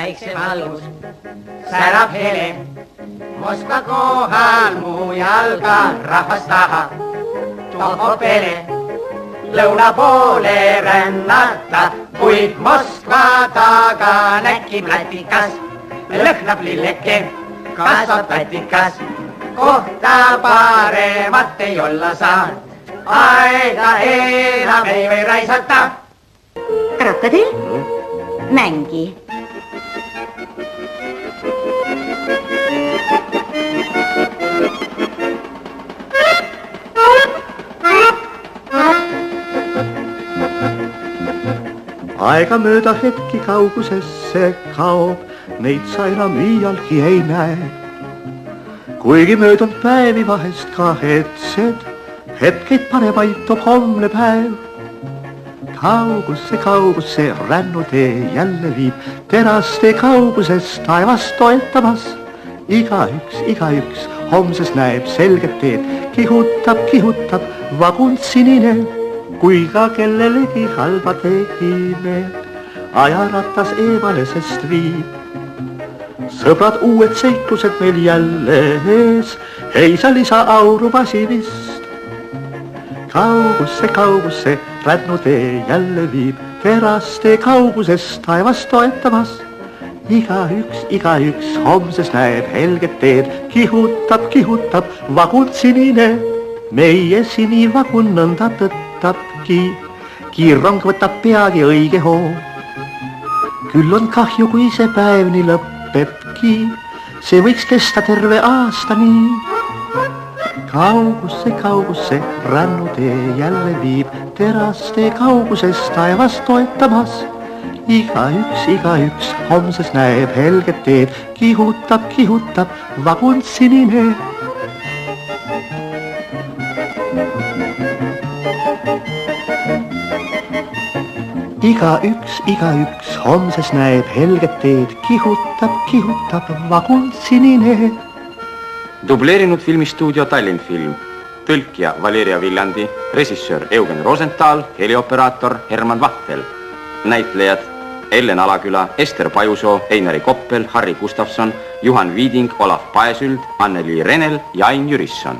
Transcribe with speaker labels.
Speaker 1: päikse valgus särab hele. Moskva kohal mu jalga rahvas taha toob pere. Lõuna poole rännata, kuid Moskva taga näkib latikas. Lõhnab lilleke, kasvab tatikas, kohta paremat ei olla saa. Aega enam ei või raisata.
Speaker 2: Krokodil, mängi.
Speaker 3: Aega mööda hetki kaugusesse kaob, neid sa enam iialgi ei näe. Kuigi möödunud päevi vahest kahetsed, hetkeid paremaid toob homne päev. Kaugusse rännutee jälle viib, teraste kauguses taevast toetamas. Igaüks homses näeb selget teed, kihutab vagun sinine. Kui ka kellelegi halba tegime, ajaratas eemale sest viib. Sõbrad uued seiklused meil jälle ees, ei sa lisa auru masinist. Kaugusse rännutee jälle viib, teraste kauguses taevast toetamas. Igaüks homses näeb helget teed, kihutab vagun sinine. Meie sinivagun nõnda tõttabki, kiirrong võtab peagi õige hoo. Küll on kahju, kui see päev nii lõppebki, see võiks kesta terve aasta nii. Kaugusse rännutee jälle viib, teraste kauguses taevast toetamas. Igaüks homses näeb helget teed, kihutab vagun sinine. Igaüks homses näeb helget teed, kihutab vagun sinine.
Speaker 4: Dubleerinud filmistuudio Tallinn Film, tõlkija Valeria Viljandi, režissöör Eugen Rosenthal, helioperaator Herman Vahtel. Näitlejad Ellen Alaküla, Ester Pajusoo, Einari Koppel, Harri Gustafson, Juhan Viiding, Olav Paesüld, Anneli Renel ja Ain Jürisson.